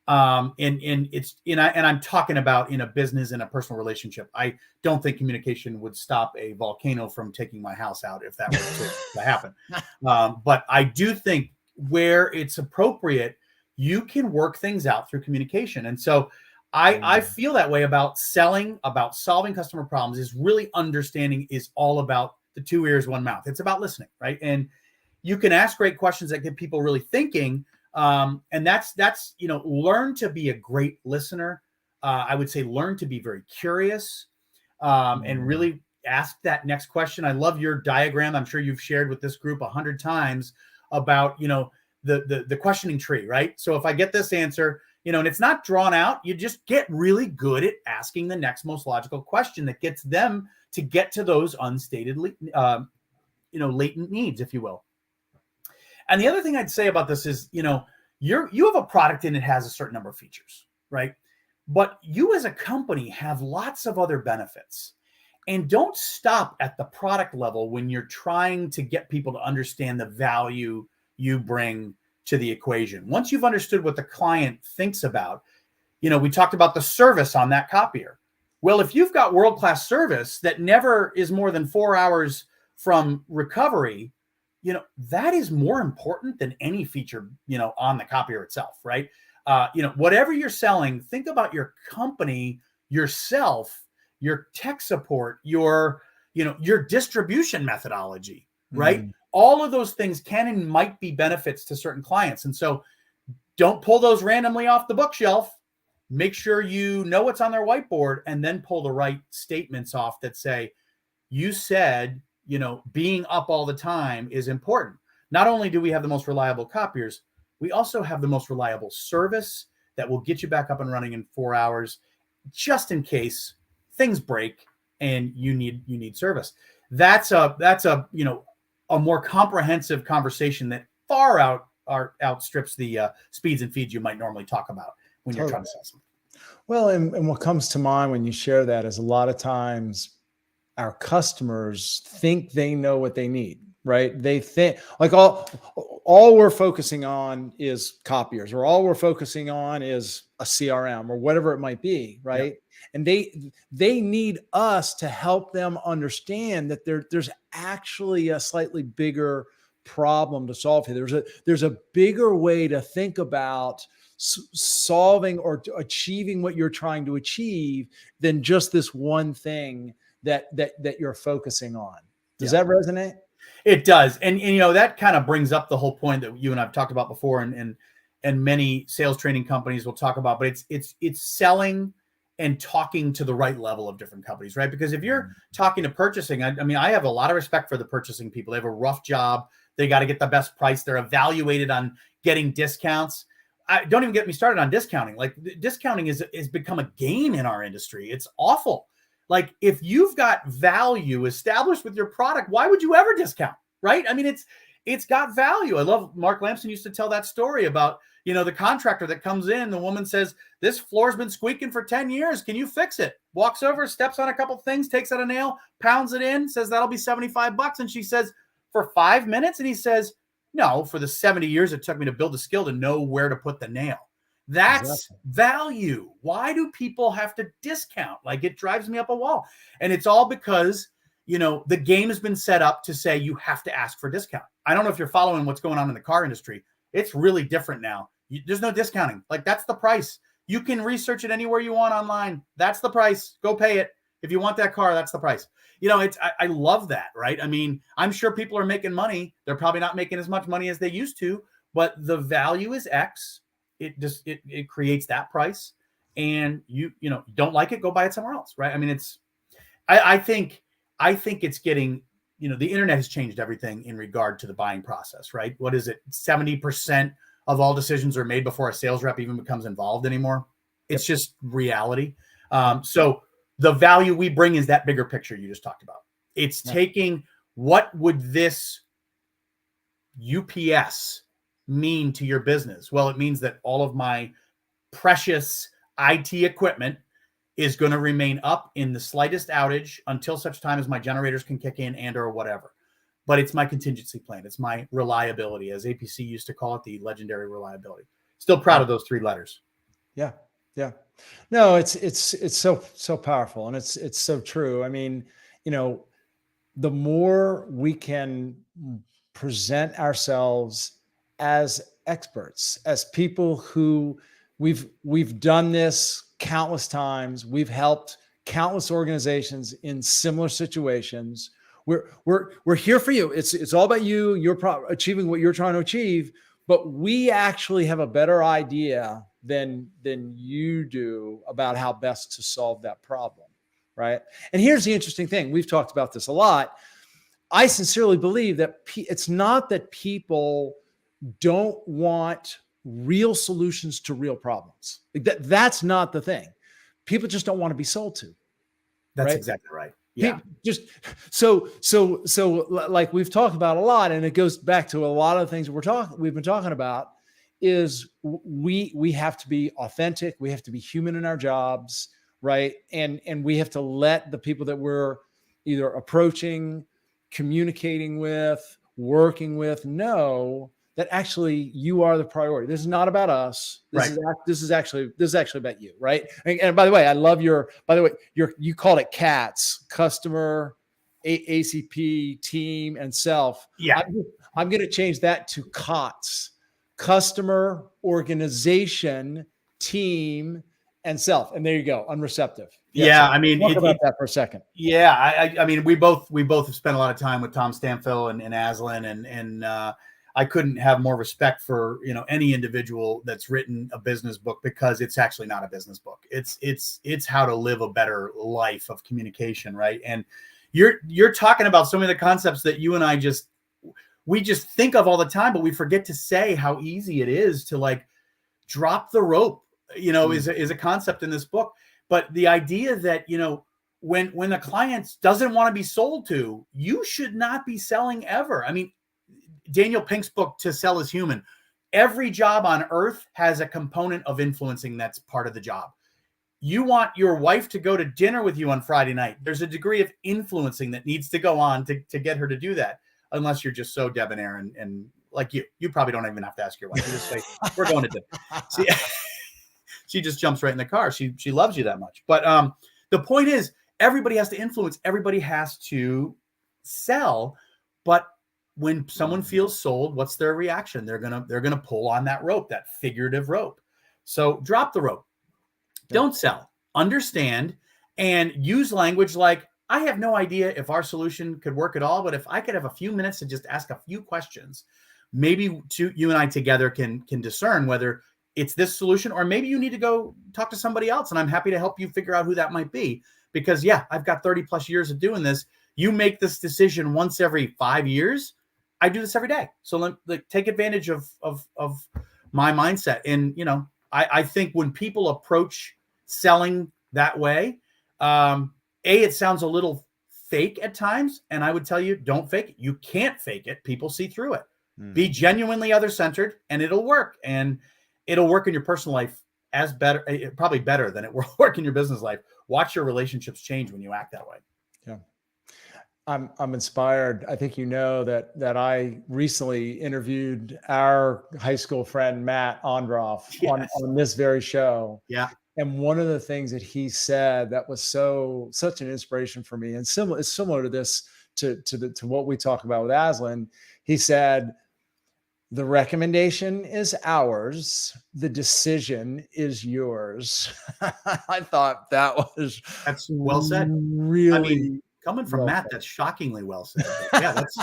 And I'm talking about in a business and a personal relationship. I don't think communication would stop a volcano from taking my house out if that were to happen. But I do think where it's appropriate, you can work things out through communication. And so I feel that way about selling, about solving customer problems, is really understanding is all about the 2 ears, 1 mouth. It's about listening, right? And you can ask great questions that get people really thinking. And that's, you know, learn to be a great listener. I would say learn to be very curious, and really ask that next question. I love your diagram. I'm sure you've shared with this group 100 times about, you know, the questioning tree, right? So if I get this answer, you know, and it's not drawn out, you just get really good at asking the next most logical question that gets them to get to those unstated, you know, latent needs, if you will. And the other thing I'd say about this is, you know, you have a product and it has a certain number of features, right? But you as a company have lots of other benefits. And don't stop at the product level when you're trying to get people to understand the value you bring to the equation. Once you've understood what the client thinks about, you know, we talked about the service on that copier. Well, if you've got world-class service that never is more than 4 hours from recovery, you know, that is more important than any feature, you know, on the copier itself, right? You know, whatever you're selling, think about your company, yourself, your tech support, your distribution methodology, right? All of those things can and might be benefits to certain clients. And so don't pull those randomly off the bookshelf. Make sure you know what's on their whiteboard, and then pull the right statements off that say, you said, you know, being up all the time is important. Not only do we have the most reliable copiers, we also have the most reliable service that will get you back up and running in 4 hours, just in case things break and you need service. That's a you know, a more comprehensive conversation that far outstrips the speeds and feeds you might normally talk about when you're trying to sell something. Well, and what comes to mind when you share that is a lot of times our customers think they know what they need, right? They think like all we're focusing on is copiers, or all we're focusing on is a CRM or whatever it might be, right? Yep. And they need us to help them understand that there's actually a slightly bigger problem to solve here. There's a bigger way to think about solving or achieving what you're trying to achieve than just this one thing that you're focusing on. Does that resonate? It does. And you know, that kind of brings up the whole point that you and I've talked about before, and many sales training companies will talk about, but it's selling and talking to the right level of different companies, right? Because if you're talking to purchasing, I mean, I have a lot of respect for the purchasing people. They have a rough job. They got to get the best price. They're evaluated on getting discounts. Don't even get me started on discounting. Like, discounting is become a game in our industry. It's awful. Like, if you've got value established with your product, why would you ever discount, right? I mean, it's got value. I love Mark Lamson used to tell that story about, you know, the contractor that comes in, the woman says, this floor's been squeaking for 10 years. Can you fix it? Walks over, steps on a couple things, takes out a nail, pounds it in, says that'll be $75. And she says, for 5 minutes? And he says, no, for the 70 years it took me to build the skill to know where to put the nail. That's value. Why do people have to discount? Like, it drives me up a wall. And it's all because, you know, the game has been set up to say you have to ask for discount. I don't know if you're following what's going on in the car industry. It's really different now. There's no discounting. Like, that's the price. You can research it anywhere you want online. That's the price. Go pay it. If you want that car, that's the price. You know, I love that, right? I mean, I'm sure people are making money. They're probably not making as much money as they used to, but the value is X. It creates that price, and you know, don't like it, go buy it somewhere else, right? I mean, I think it's getting, you know, the internet has changed everything in regard to the buying process, right? What is it? 70% of all decisions are made before a sales rep even becomes involved anymore. It's just reality. So the value we bring is that bigger picture you just talked about. It's taking, what would this UPS mean to your business? Well, it means that all of my precious IT equipment is going to remain up in the slightest outage until such time as my generators can kick in and or whatever. But it's my contingency plan. It's my reliability, as APC used to call it, the legendary reliability. Still proud of those 3 letters. Yeah. Yeah. No, it's so powerful, and it's so true. I mean, you know, the more we can present ourselves as experts, as people who we've done this countless times, we've helped countless organizations in similar situations. We're here for you. It's all about you. You're achieving what you're trying to achieve, but we actually have a better idea than you do about how best to solve that problem, right? And here's the interesting thing. We've talked about this a lot. I sincerely believe that it's not that people don't want real solutions to real problems. That's not the thing. People just don't want to be sold to. That's exactly right. Yeah. Just so like we've talked about a lot, and it goes back to a lot of the things we've been talking about, is we have to be authentic. We have to be human in our jobs, right? And we have to let the people that we're either approaching, communicating with, working with, know that actually you are the priority. This is not about us. This is actually about you, right? And by the way, I love you called it CATS, customer, ACP, team, and self. Yeah. I'm going to change that to COTS, customer, organization, team, and self. And there you go, unreceptive. Yeah, I mean, talk about that for a second. Yeah, I mean, we both have spent a lot of time with Tom Stanfill and Aslan, and I couldn't have more respect for, you know, any individual that's written a business book, because it's actually not a business book. It's how to live a better life of communication, right? And you're talking about so many of the concepts that you and I we just think of all the time, but we forget to say how easy it is to, like, drop the rope, you know, is a concept in this book. But the idea that, you know, when the client doesn't want to be sold to, you should not be selling ever. I mean, Daniel Pink's book, To Sell is Human. Every job on earth has a component of influencing that's part of the job. You want your wife to go to dinner with you on Friday night. There's a degree of influencing that needs to go on to get her to do that, unless you're just so debonair and like you probably don't even have to ask your wife. You just say, we're going to dinner. See, she just jumps right in the car. She loves you that much. But the point is, everybody has to influence. Everybody has to sell. But when someone feels sold, what's their reaction? They're gonna pull on that rope, that figurative rope. So drop the rope. Don't sell. Understand and use language like, I have no idea if our solution could work at all, but if I could have a few minutes to just ask a few questions, maybe you and I together can discern whether it's this solution, or maybe you need to go talk to somebody else, and I'm happy to help you figure out who that might be. Because yeah, I've got 30 plus years of doing this. You make this decision once every 5 years. I do this every day. So take advantage of my mindset. And, I think when people approach selling that way, it sounds a little fake at times. And I would tell you, don't fake it. You can't fake it. People see through it. Be genuinely other-centered, and it'll work. And it'll work in your personal life probably better than it will work in your business life. Watch your relationships change when you act that way. Yeah. I'm inspired. I think that I recently interviewed our high school friend, Matt Ondroff, on this very show. Yeah. And one of the things that he said that was such an inspiration for me, and it's similar to this, to what we talk about with Aslan. He said, the recommendation is ours. The decision is yours. I thought that's well said. Really, coming from Matt, that's shockingly well said. Yeah, that's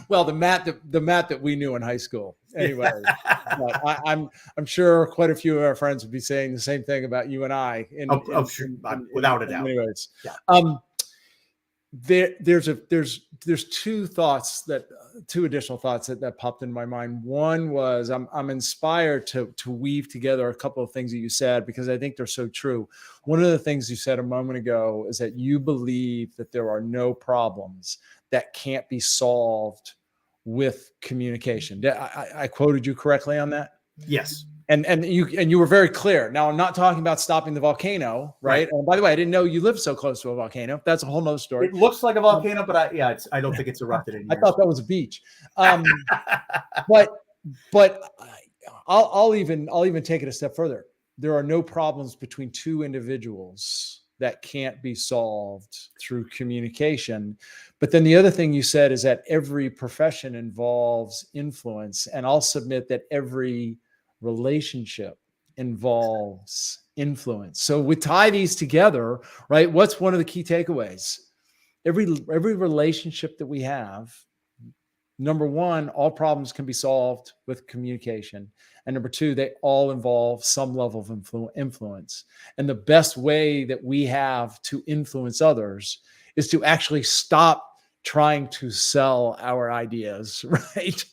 well, the Matt that we knew in high school. Anyway, but I'm sure quite a few of our friends would be saying the same thing about you and I. Without a doubt. Anyways, yeah. There's two additional thoughts that popped in my mind. One was I'm inspired to weave together a couple of things that you said, because I think they're so true. One of the things you said a moment ago is that you believe that there are no problems that can't be solved with communication. I quoted you correctly on that? Yes. And you were very clear. Now, I'm not talking about stopping the volcano, right? And by the way, I didn't know you lived so close to a volcano. That's a whole nother story. It looks like a volcano, but I don't think it's erupted in years. I thought that was a beach. But I'll even take it a step further. There are no problems between two individuals that can't be solved through communication. But then the other thing you said is that every profession involves influence, and I'll submit that every relationship involves influence. So we tie these together, right? What's one of the key takeaways? Every relationship that we have, number one, all problems can be solved with communication. And number two, they all involve some level of influence. And the best way that we have to influence others is to actually stop trying to sell our ideas, right?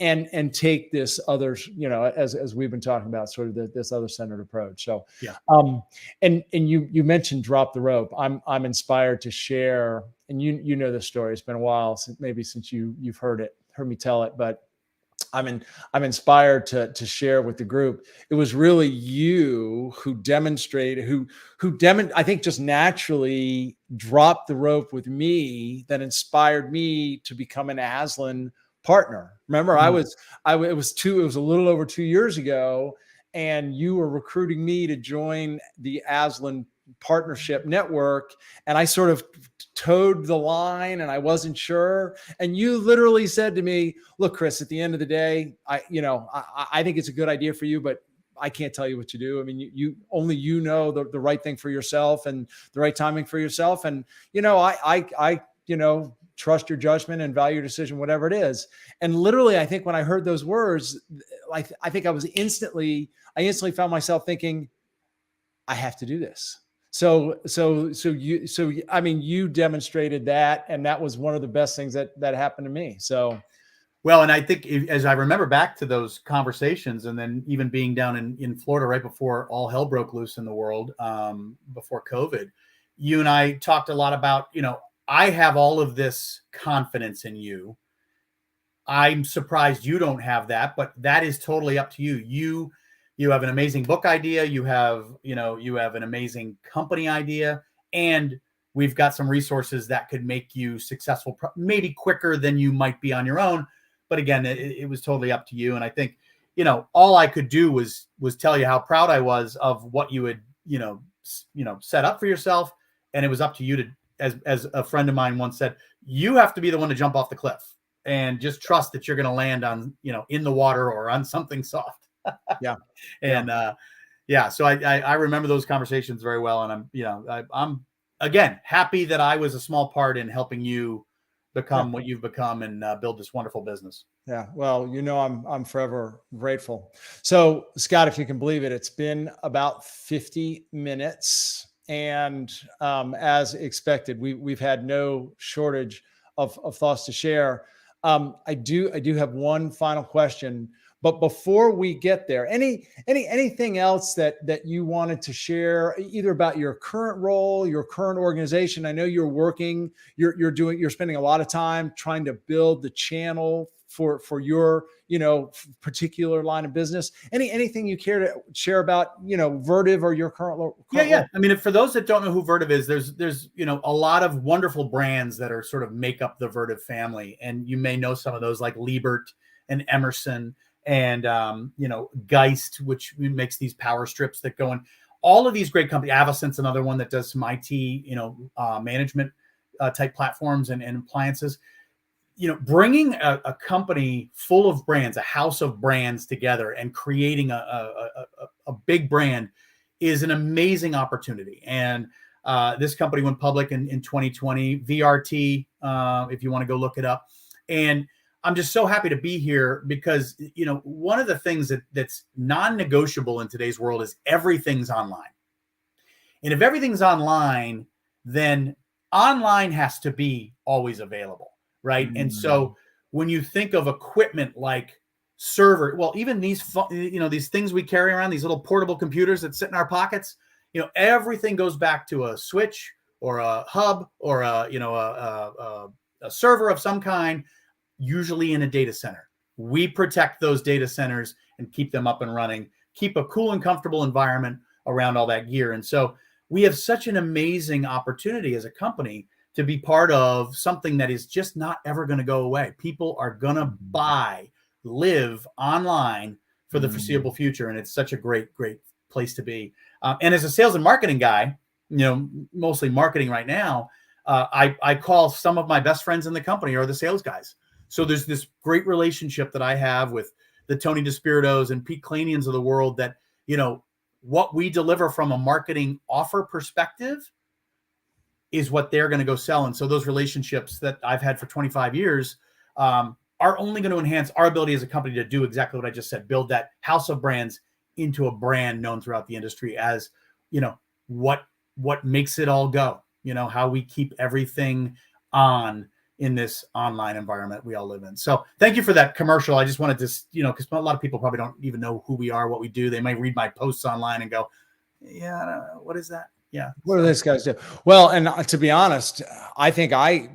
And take this others, as we've been talking about, sort of this other-centered approach. So, yeah. And you mentioned drop the rope. I'm inspired to share, and you know this story. It's been a while since you've heard me tell it, but I'm inspired to share with the group. It was really you who demonstrated, I think just naturally dropped the rope with me, that inspired me to become an Aslan partner. Remember, it was a little over 2 years ago, and you were recruiting me to join the Aslan partnership network, and I sort of towed the line, and I wasn't sure. And you literally said to me, "Look, Chris, at the end of the day, I think it's a good idea for you, but I can't tell you what to do. I mean, you know the right thing for yourself and the right timing for yourself. And I trust your judgment and value your decision, whatever it is." And literally, I think when I heard those words, I think I instantly found myself thinking, I have to do this. So you demonstrated that, and that was one of the best things that happened to me. So, well, and I think as I remember back to those conversations, and then even being down in Florida right before all hell broke loose in the world, before COVID, you and I talked a lot about, I have all of this confidence in you. I'm surprised you don't have that, but that is totally up to you. You have an amazing book idea. You have an amazing company idea, and we've got some resources that could make you successful, maybe quicker than you might be on your own. But again, it was totally up to you. And I think, all I could do was tell you how proud I was of what you had, set up for yourself. And it was up to you to, as a friend of mine once said, you have to be the one to jump off the cliff and just trust that you're going to land on, in the water or on something soft. Yeah. And, so I remember those conversations very well. And I'm again, happy that I was a small part in helping you become what you've become and build this wonderful business. Yeah. Well, I'm forever grateful. So, Scott, if you can believe it, it's been about 50 minutes, and as expected, we've had no shortage of thoughts to share. I do have one final question, but before we get there, anything else that you wanted to share, either about your current role, your current organization? I know you're spending a lot of time trying to build the channel for your particular line of business. Anything you care to share about Vertiv or your current Yeah. role? I mean, for those that don't know who Vertiv is, there's a lot of wonderful brands that are sort of make up the Vertiv family, and you may know some of those like Liebert and Emerson and Geist, which makes these power strips that go in. All of these great companies. Avasant's another one that does some IT management type platforms and appliances. Bringing a company full of brands, a house of brands together and creating a big brand is an amazing opportunity. And this company went public in 2020, VRT, if you want to go look it up. And I'm just so happy to be here because, one of the things that's non-negotiable in today's world is everything's online. And if everything's online, then online has to be always available. Right. And so when you think of equipment like server, well, even these things we carry around, these little portable computers that sit in our pockets, everything goes back to a switch or a hub or a server of some kind, usually in a data center. We protect those data centers and keep them up and running, keep a cool and comfortable environment around all that gear. And so we have such an amazing opportunity as a company to be part of something that is just not ever going to go away. People are going to live online for the foreseeable future. And it's such a great, great place to be. And as a sales and marketing guy, mostly marketing right now, I call some of my best friends in the company are the sales guys. So there's this great relationship that I have with the Tony DeSpiritos and Pete Klanians of the world that, what we deliver from a marketing offer perspective is what they're going to go sell. And so those relationships that I've had for 25 years are only going to enhance our ability as a company to do exactly what I just said, build that house of brands into a brand known throughout the industry as, what makes it all go, how we keep everything on in this online environment we all live in. So thank you for that commercial. I just wanted to, because a lot of people probably don't even know who we are, what we do. They might read my posts online and go, yeah, I don't know, what is that? Yeah. What do these guys do? Well, and to be honest, I think I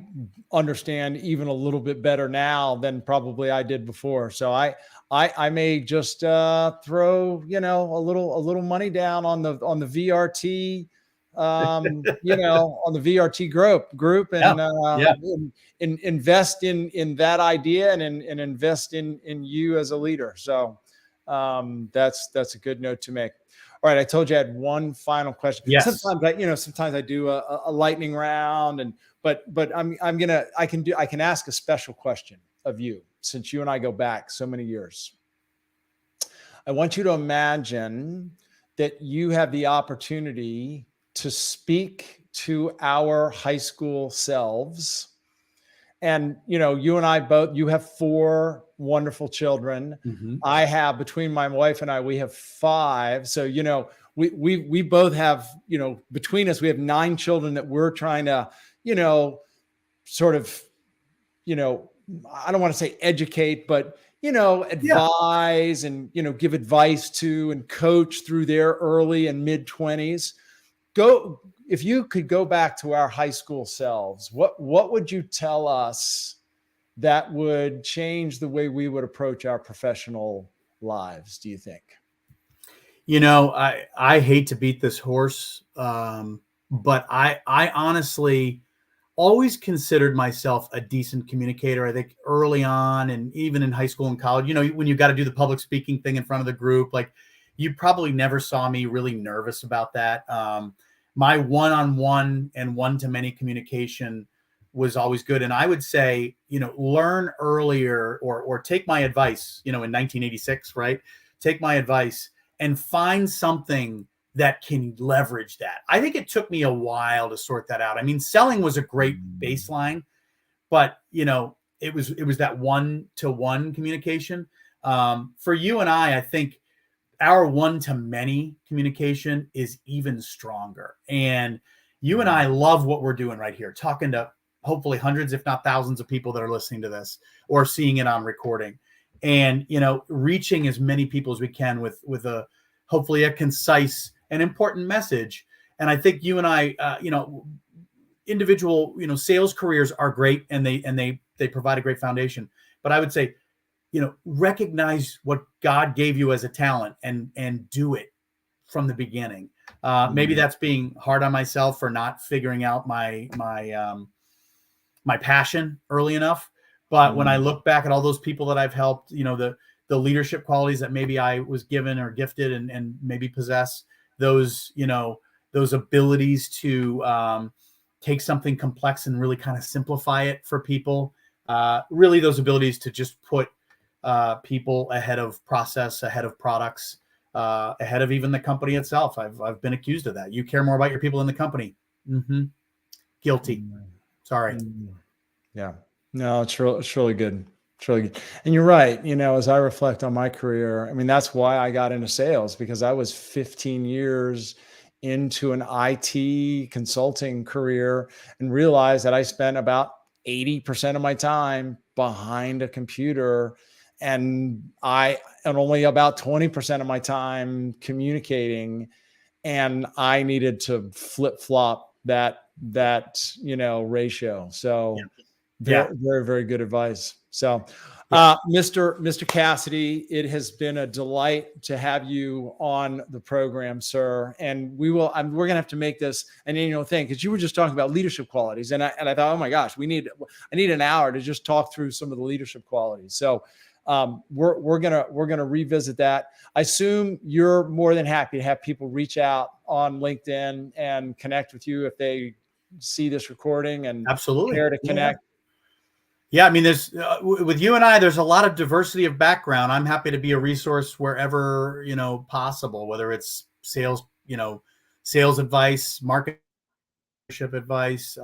understand even a little bit better now than probably I did before. So I may just throw a little money down on the VRT on the VRT group and invest in that idea and invest in you as a leader. So that's a good note to make. All right, I told you I had one final question. Yes. Sometimes I do a lightning round, but I can ask a special question of you since you and I go back so many years. I want you to imagine that you have the opportunity to speak to our high school selves. And, you and I both, you have 4 wonderful children. Mm-hmm. I have, between my wife and I, we have 5. So, we both have, between us, we have 9 children that we're trying to, sort of, I don't want to say educate, but, advise and, give advice to and coach through their early and mid 20s. If you could go back to our high school selves, what would you tell us that would change the way we would approach our professional lives, do you think? I hate to beat this horse, but I honestly always considered myself a decent communicator. I think early on and even in high school and college, when you got to do the public speaking thing in front of the group, like you probably never saw me really nervous about that. My one-on-one and one-to-many communication was always good. And I would say, learn earlier or take my advice, in 1986, right? Take my advice and find something that can leverage that. I think it took me a while to sort that out. I mean, selling was a great baseline, but, it was that one-to-one communication. For you and I think our one-to-many communication is even stronger. And you and I love what we're doing right here, talking to hopefully hundreds, if not thousands of people that are listening to this or seeing it on recording, and, reaching as many people as we can with a, hopefully a concise and important message. And I think you and I, individual, sales careers are great, and they provide a great foundation. But I would say, recognize what God gave you as a talent and do it from the beginning. Maybe that's being hard on myself for not figuring out my passion early enough. But when I look back at all those people that I've helped, the leadership qualities that maybe I was given or gifted and maybe possess, those abilities to take something complex and really kind of simplify it for people. Really those abilities to just put people ahead of process, ahead of products, ahead of even the company itself. I've been accused of that. You care more about your people than the company. Guilty. Sorry. Yeah. No, it's really good. It's really good. And you're right. As I reflect on my career, I mean, that's why I got into sales, because I was 15 years into an IT consulting career and realized that I spent about 80% of my time behind a computer, and only about 20% of my time communicating. And I needed to flip flop that ratio. So very, very, very good advice. So, Mr. Cassidy, it has been a delight to have you on the program, sir. And we're going to have to make this an annual thing, because you were just talking about leadership qualities. And I thought, oh my gosh, I need an hour to just talk through some of the leadership qualities. So, we're going to revisit that. I assume you're more than happy to have people reach out on LinkedIn and connect with you if they see this recording and absolutely care to connect. Yeah, I mean, there's with you and I, there's a lot of diversity of background. I'm happy to be a resource wherever possible, whether it's sales, sales advice, market advice,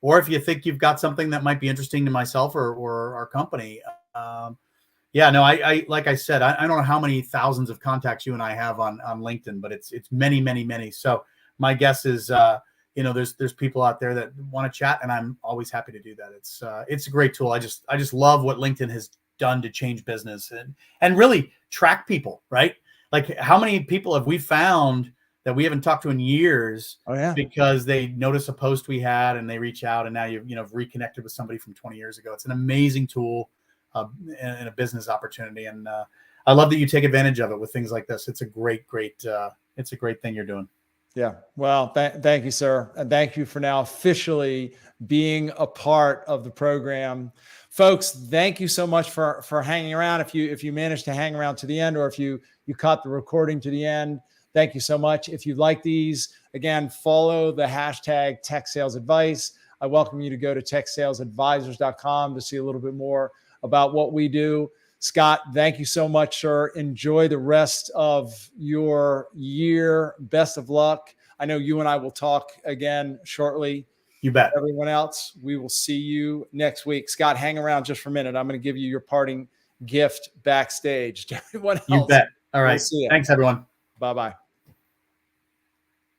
or if you think you've got something that might be interesting to myself or our company. I like I said, I don't know how many thousands of contacts you and I have on LinkedIn, but it's many, many, many. So my guess is there's people out there that want to chat, and I'm always happy to do that. It's a great tool. I just love what LinkedIn has done to change business and really track people, right? Like, how many people have we found that we haven't talked to in years because they notice a post we had and they reach out, and now you've reconnected with somebody from 20 years ago. It's an amazing tool and a business opportunity. And I love that you take advantage of it with things like this. It's a great thing you're doing. Yeah. Well, thank you, sir. And thank you for now officially being a part of the program. Folks, thank you so much for hanging around. If you managed to hang around to the end, or if you caught the recording to the end, thank you so much. If you like these, again, follow the hashtag Tech Sales Advice. I welcome you to go to techsalesadvisors.com to see a little bit more about what we do. Scott, thank you so much, sir. Enjoy the rest of your year. Best of luck. I know you and I will talk again shortly. You bet. Everyone else, we will see you next week. Scott, hang around just for a minute. I'm going to give you your parting gift backstage to everyone else. You bet. All right. We'll see you. Thanks, everyone. Bye-bye.